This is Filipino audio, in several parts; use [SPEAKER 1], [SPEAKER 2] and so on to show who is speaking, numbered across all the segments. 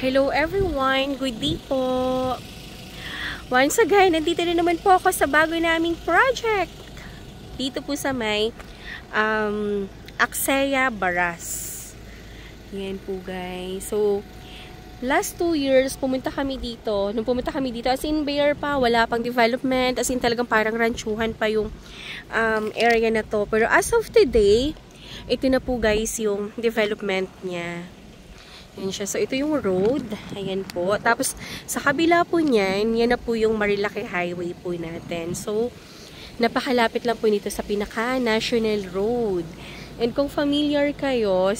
[SPEAKER 1] Hello everyone! Good day po! Once again, nandito na naman po ako sa bago naming project. Dito po sa may Axeya, Baras. Yan po guys. So, last 2 years, pumunta kami dito. Nung pumunta kami dito, as in bare pa, wala pang development. As in talagang parang ranchuhan pa yung area na to. Pero as of today, ito na po guys yung development niya. Yan siya. So, ito yung road. Ayan po. Tapos, sa kabila po niyan, yan na po yung Marilaki Highway po natin. So, napakalapit lang po nito sa pinaka-national road. And kung familiar kayo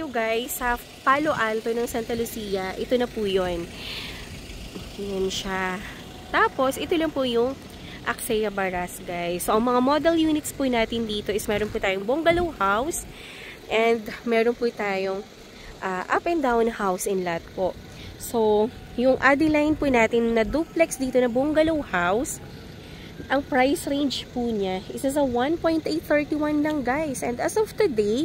[SPEAKER 1] guys, sa Palo Alto ng Santa Lucia, ito na po yun. Yan siya. Tapos, ito lang po yung Axeya Baras, guys. So, ang mga model units po natin dito is meron po tayong bungalow house, and meron po tayong up and down house in lot po. So, yung Adeline po natin na duplex dito na bungalow house, ang price range po niya is sa 1.831 lang guys. And as of today,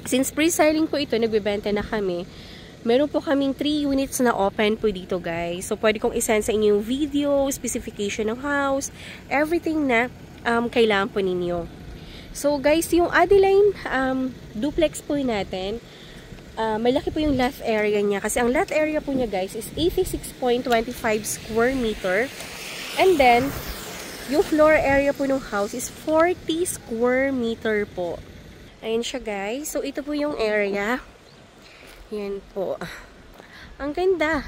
[SPEAKER 1] since pre-selling po ito, nagbebenta na kami. Meron po kaming 3 units na open po dito guys. So, pwede kong isend sa inyo yung video, specification ng house, everything na kailangan po ninyo. So guys, yung Adeline duplex po natin, malaki po yung lot area niya. Kasi ang lot area po niya guys is 86.25 square meter. And then, yung floor area po ng house is 40 square meter po. Ayan siya guys. So ito po yung area. Yan po. Ang ganda.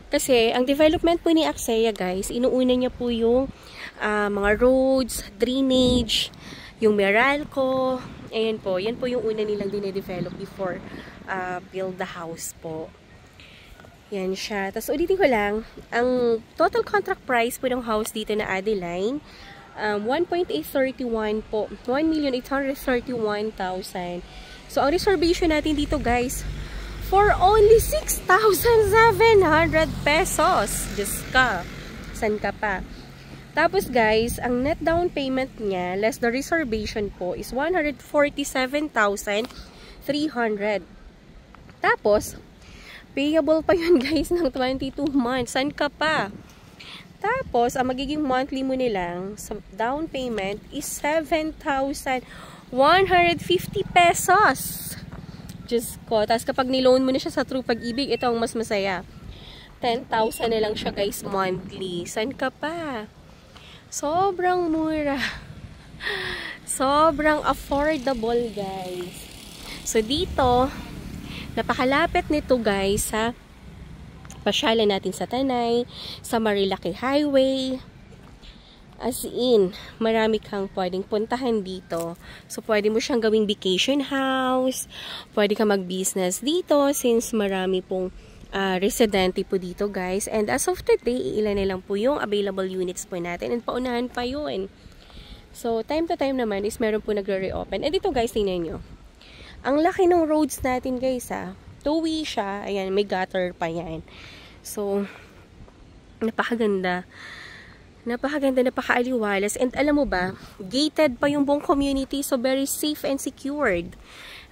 [SPEAKER 1] Kasi ang development po ni Axeya guys, inuuna niya po yung mga roads, drainage, yung Meralco, ayan po, yan po yung una nilang dine-develop before build the house po. Yan siya. Tapos ulitin ko lang, ang total contract price po ng house dito na Adeline, 1.831 po, 1,831,000. So ang reservation natin dito guys, for only 6,700 pesos. Diyos ka, san ka pa? Tapos guys, ang net down payment niya, less the reservation po, is 147,300. Tapos, payable pa yun guys ng 22 months. San ka pa? Tapos, ang magiging monthly mo nilang sa down payment is 7,150 pesos. Diyos ko. Tapos kapag niloan mo na siya sa True Pag-ibig, ito ang mas masaya. 10,000 na lang siya guys monthly. San ka pa? Sobrang mura. Sobrang affordable, guys. So, dito, napakalapit nito, guys, sa pasyalan natin sa Tanay, sa Marilaki Highway. As in, marami kang pwedeng puntahan dito. So, pwede mo siyang gawing vacation house. Pwede ka mag-business dito since marami pong residente po dito guys. And as of today, ilan na lang po yung available units po natin. And paunahan pa yun. So, time to time naman is meron po nagre-reopen. And dito guys, tingnan nyo. Ang laki ng roads natin guys ha. Two-way siya. Ayan, may gutter pa yan. So, napakaganda. Napakaganda, napakaaliwalas. And alam mo ba, gated pa yung buong community. So, very safe and secured.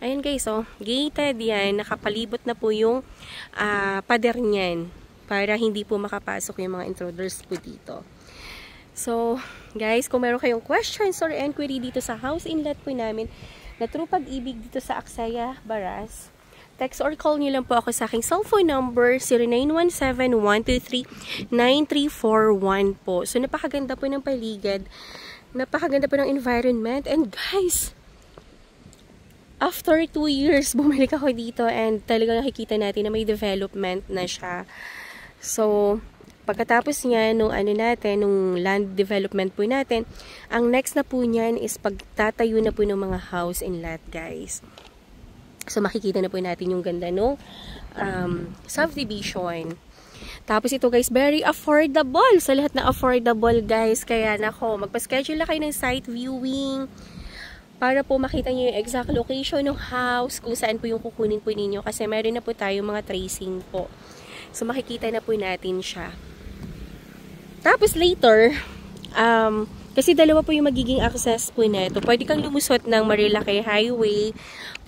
[SPEAKER 1] Ayan guys, oh, gated yan. Nakapalibot na po yung pader niyan para hindi po makapasok yung mga intruders po dito. So, guys, kung meron kayong questions or inquiry dito sa house inlet po namin na True Pag-ibig dito sa Axeya, Baras, text or call nyo lang po ako sa aking cellphone number 0917-123-9341 po. So, napakaganda po ng paligid. Napakaganda po ng environment. And guys, after 2 years, bumalik ako dito and talagang nakikita natin na may development na siya. So, pagkatapos niya, nung land development po natin, ang next na po niyan is pagtatayo na po ng mga house and lot, guys. So, makikita na po natin yung ganda nung subdivision. Tapos ito guys, very affordable. Sa lahat na affordable, guys. Kaya nako, magpa-schedule na kayo ng site viewing para po makita niyo yung exact location ng house, kung saan po yung kukunin po ninyo. Kasi meron na po tayo mga tracing po. So, makikita na po natin siya. Tapos later, Kasi dalawa po yung magiging access po nito. Pwede kang lumusot ng Marilaki Highway.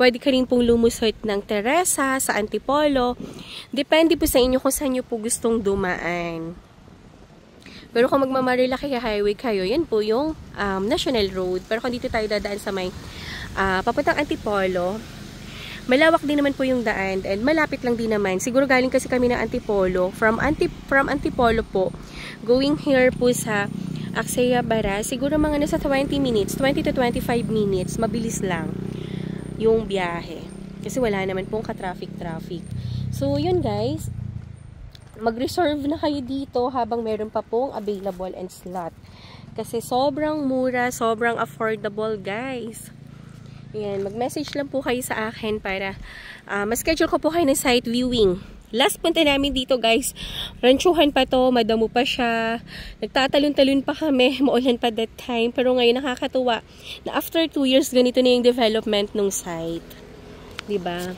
[SPEAKER 1] Pwede ka rin pong lumusot ng Teresa sa Antipolo. Depende po sa inyo kung saan nyo po gustong dumaan. Pero kung magmamarilaki Highway kayo, yan po yung National Road. Pero kung dito tayo dadaan sa may papuntang Antipolo, malawak din naman po yung daan and malapit lang din naman. Siguro galing kasi kami ng Antipolo. From Antipolo po, going here po sa Axaya Baras, siguro mga nasa 20 minutes, 20 to 25 minutes, mabilis lang yung biyahe. Kasi wala naman pong ka-traffic. So, yun guys, mag-reserve na kayo dito habang meron pa pong available and slot. Kasi sobrang mura, sobrang affordable guys. Ayan, mag-message lang po kayo sa akin para ma-schedule ko po kayo ng site viewing. Last punta namin dito guys, ranchuhan pa to, madamo pa siya. Nagtatalon-talon pa kami, maulan pa that time. Pero ngayon nakakatuwa na after 2 years, ganito na yung development ng site. Diba?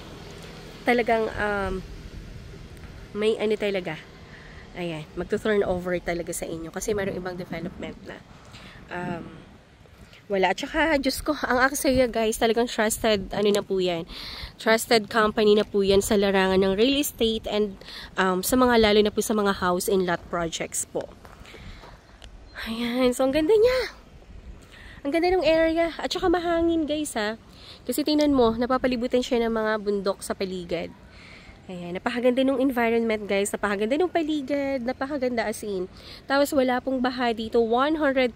[SPEAKER 1] Talagang may ano talaga. Ayan, magto-turn over talaga sa inyo. Kasi mayroong ibang development na wala. At saka, Diyos ko, ang Axaya guys, talagang trusted, ano na po yan, trusted company na po yan sa larangan ng real estate and sa mga, lalo na po sa mga house and lot projects po. Ayan, so ang ganda niya. Ang ganda ng area. At saka mahangin guys ha. Kasi tingnan mo, napapalibutan siya ng mga bundok sa paligid. Ayan, napakaganda ng environment guys, napakaganda ng paligid, napakaganda as in. Tapos wala pong baha dito, 101%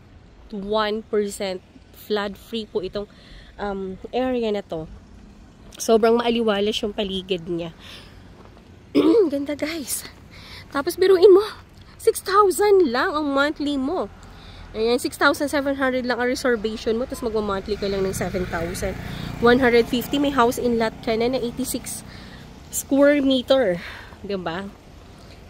[SPEAKER 1] flood free po itong area na to. Sobrang maaliwalas yung paligid niya. Ganda guys. Tapos biruin mo, 6,000 lang ang monthly mo. Ayan, 6,700 lang ang reservation mo, tapos magma-monthly ka lang ng 7,150. May house in lot ka na 86 square meter. Diba?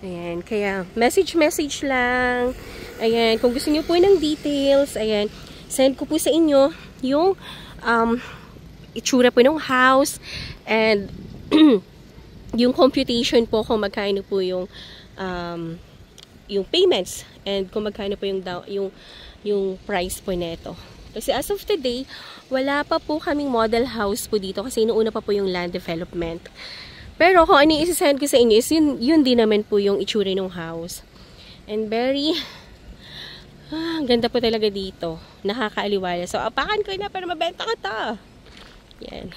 [SPEAKER 1] Ayan, kaya message lang. Ayan, kung gusto niyo po ng details, ayan, send ko po sa inyo yung itsura po ng house and yung computation po kung magkano po yung payments and kung magkano po yung price po neto. Kasi as of today, wala pa po kaming model house po dito kasi inuuna pa po yung land development. Pero kung ano yung isi-send ko sa inyo is yun din naman po yung itsura ng house. And very ganda po talaga dito. Nakakaaliwala. So, apakan ko na para mabenta ko to. Yan.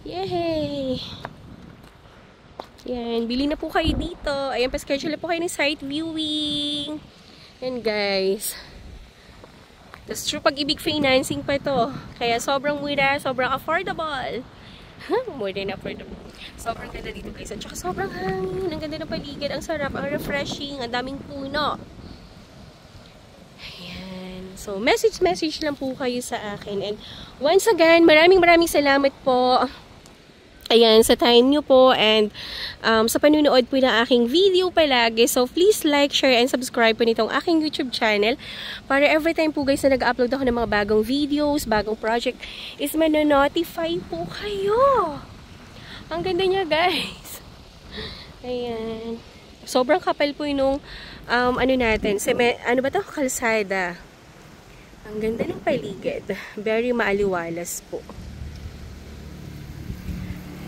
[SPEAKER 1] Yay! Yan. Bili na po kayo dito. Ayan, pa-schedule na po kayo ng site viewing. Yan, guys. Tapos, true pag-ibig financing pa to. Kaya, sobrang mura, sobrang affordable. More than affordable. Sobrang ganda dito, guys. At saka, sobrang hangin. Ang ganda ng paligid. Ang sarap. Ang refreshing. Ang daming puno. So, message lang po kayo sa akin. And once again, maraming salamat po. Ayan, sa time nyo po and sa panunood po ng aking video palagi. So, please like, share, and subscribe po nitong aking YouTube channel para every time po guys na nag-upload ako ng mga bagong videos, bagong project, is manonotify po kayo. Ang ganda niya guys. Ayan. Sobrang kapal po yung ano natin, ano ba to? Kalsada. Ang ganda ng paligid. Very maaliwalas po.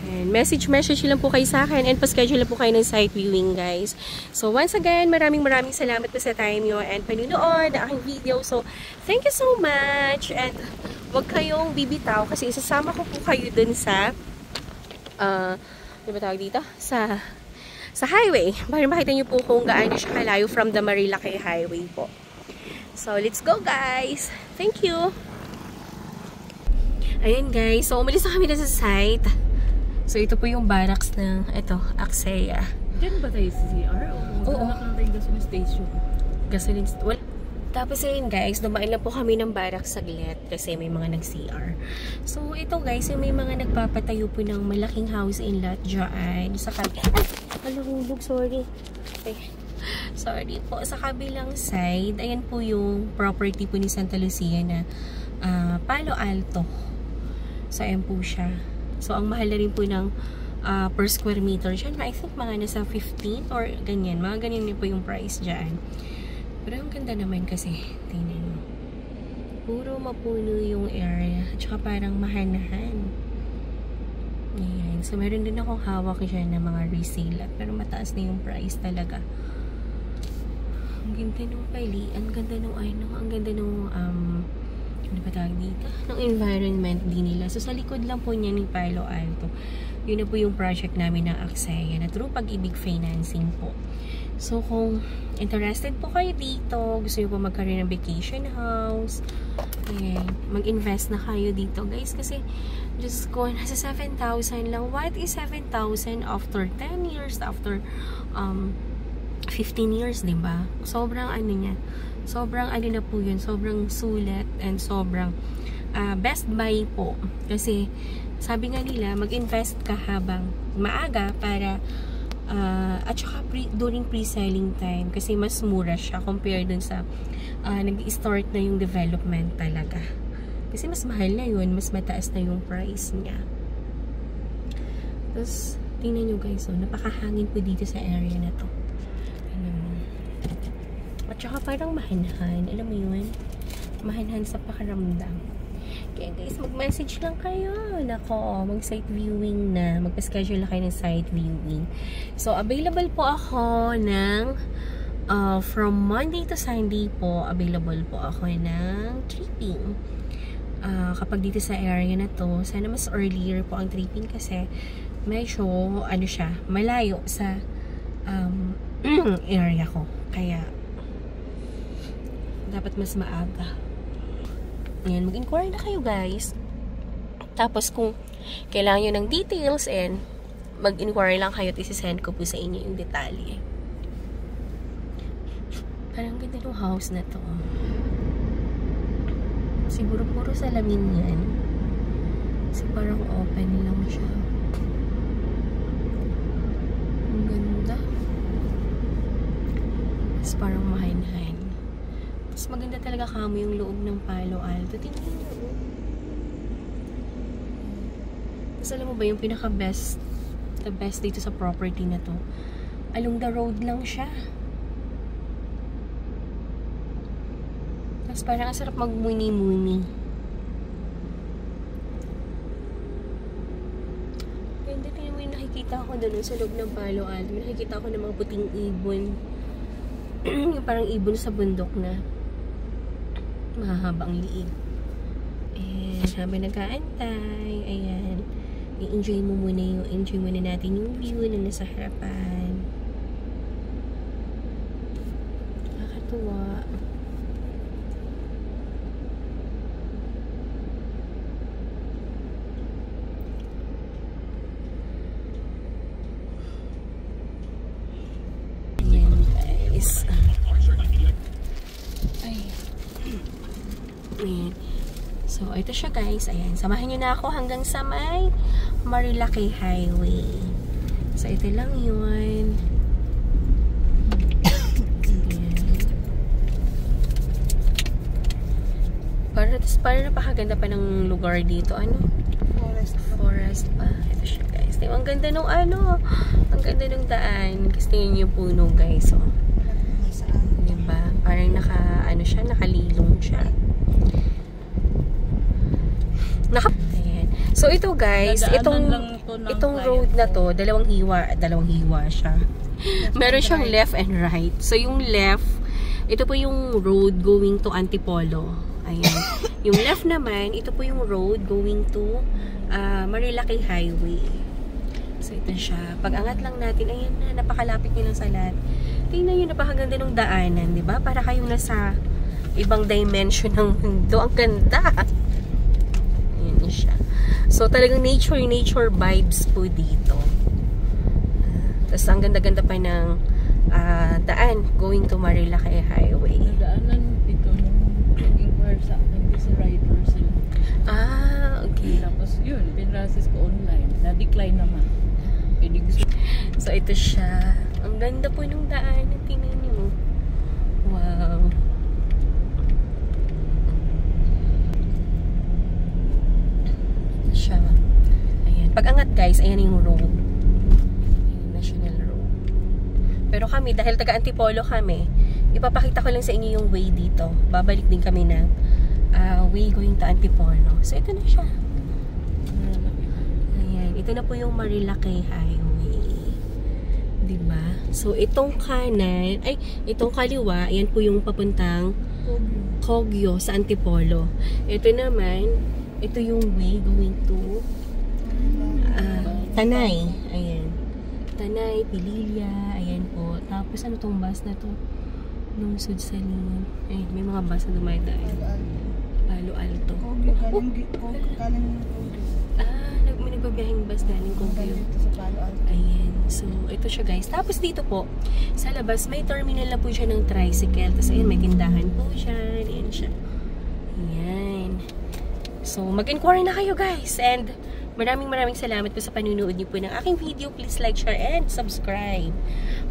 [SPEAKER 1] And message lang po kayo sa akin and pa-schedule lang po kayo ng site viewing guys. So once again, maraming salamat po sa time nyo and panunood ng aking video. So thank you so much and huwag kayong bibitaw kasi isasama ko po kayo dun sa ano ba tawag dito? Sa highway. Para makita nyo po kung gaano siya kalayo from the Marilaki Highway po. So, let's go guys! Thank you! Ayan guys, so umalis na kami na sa site. So, ito po yung barracks ng, Axaya.
[SPEAKER 2] Diyan ba tayo sa CR? O anak lang tayong gasoline station?
[SPEAKER 1] Gasoline station? Well, tapos ayun guys, dumaan lang po kami ng barracks saglit kasi may mga nag-CR. So, ito guys, yung may mga nagpapatayo po ng malaking house in lot dyan. Sa hulog, sorry. Okay. Sorry po. Sa kabilang side, ayan po yung property po ni Santa Lucia na Palo Alto. So, ayan po siya. So, ang mahal na rin po ng per square meter dyan. I think mga nasa 15 or ganyan. Mga ganyan din po yung price dyan. Pero ang ganda naman kasi. Tingnan mo. Puro mapuno yung area. At saka parang mahanahan. Ayan. So, meron din akong hawak dyan na mga resale. Pero mataas na yung price talaga. Ang ganda nung pili. Ang ganda nung, ang ganda nung, ano ba tawag dito? Ng environment din nila. So, sa likod lang po niya ni Palo Alto. Yun na po yung project namin ng Aksaya na through Pag-ibig Financing po. So, kung interested po kayo dito, gusto nyo po magkaroon ng vacation house, mag-invest na kayo dito, guys. Kasi, just ko, nasa 7,000 lang. What is 7,000 after 10 years, after 15 years, diba? Sobrang ano niya. Sobrang ano na po yun. Sobrang sulit and sobrang best buy po. Kasi, sabi nga nila, mag-invest ka habang maaga para at saka during pre-selling time kasi mas mura siya compare dun sa nag-start na yung development talaga. Kasi mas mahal na yun, mas mataas na yung price niya. Tapos, tingnan nyo guys, napakahangin po dito sa area na to. At saka parang mahanhan, alam mo yun? Mahanhan sa pakaramdam. Kaya guys, mag-message lang kayo. Nako, mag-site viewing na. Magpa-schedule na kayo ng site viewing. So, available po ako ng from Monday to Sunday po, available po ako ng tripping. Kapag dito sa area na to, sana mas earlier po ang tripping kasi medyo, ano siya, malayo sa area ko. Kaya, dapat mas maaga. Ayan, mag-inquire na kayo guys. Tapos kung kailangan nyo ng details and mag-inquire lang kayo at isi-send ko po sa inyo yung detalye. Parang ganda ng house na to. Siguro puro salamin yan. Kasi parang open lang siya. Ang ganda. Tapos parang mahinhain. Mas maganda talaga kamo yung loob ng Palo Alto. Tingnan nyo. Tapos alam mo ba yung pinaka-best, the best dito sa property na to? Along the road lang siya. Tapos parang ang sarap magmuni-muni. Ganda, tingnan mo yung nakikita ko doon sa loob ng Palo Alto. Nakikita ko ng mga puting ibon. Yung parang ibon sa bundok na mahahabang liig. And habang nag-aantay, ayan, i-enjoy mo muna natin yung view na nasa harapan. Nakakatuwa. Ayan guys. Ayan. So, ito siya guys. Ayan. Samahan nyo na ako hanggang sa may Marilaki Highway. So, ito lang yun. Ayan. Para napakaganda pa ng lugar dito. Ano? Forest pa. Ito siya guys. Ang ganda nung ano. Ang ganda nung daan. Kasi tingnan yung puno guys. Oh. Diba? Parang nakalilong siya. Ayan. So ito guys, itong road na to, dalawang hiwa siya. Meron siyang left and right. So yung left, ito po yung road going to Antipolo. Ayan. Yung left naman, ito po yung road going to Marilaki Highway. So ito siya. Pag angat lang natin, ayan na, napakalapit nyo lang sa lahat. Tingnan nyo, napakaganda ng daanan, di ba? Para kayong nasa ibang dimension ng mundo. Ang ganda! Ayan siya. So, talagang nature vibes po dito. Tapos, ang ganda-ganda pa ng daan going to Marilaki Highway.
[SPEAKER 2] Daanan dito nung nag-inquire sa akin kasi rider sila.
[SPEAKER 1] Okay.
[SPEAKER 2] Tapos, yun, pinrasis ko online. Na-decline naman.
[SPEAKER 1] So, ito siya. Ang ganda po ng daan. Tingnan niyo. Wow. Siya. Ayan. Pag angat guys, ayan yung road. Ayan, National Road. Pero kami, dahil taga Antipolo kami, ipapakita ko lang sa inyo yung way dito. Babalik din kami ng way going to Antipolo. So, ito na siya. Ayan. Ito na po yung Marilake Highway. Diba? So, itong kanan, itong kaliwa, ayan po yung papuntang Kogyo sa Antipolo. Ito naman, ito yung way going to Tanay. Ayan. Tanay, Pililla, ayan po. Tapos, ano tong bus na to? Lungsod sa Liman. Ayan, may mga bus na dumadaan. Palo Alto. May nagbabiyahing bus galing Kogyo. Ayan. So, ito siya guys. Tapos dito po, sa labas, may terminal na po siya ng tricycle. Tapos ayan, may tindahan po siya. Ayan siya. Ayan. So, mag-inquire na kayo guys. And, maraming salamat po sa panunood niyo po ng aking video. Please like, share, and subscribe.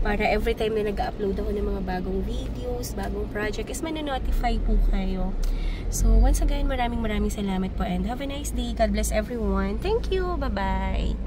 [SPEAKER 1] Para every time na nag-upload ako ng mga bagong videos, bagong project, is mananotify po kayo. So, once again, maraming salamat po and have a nice day. God bless everyone. Thank you. Bye-bye.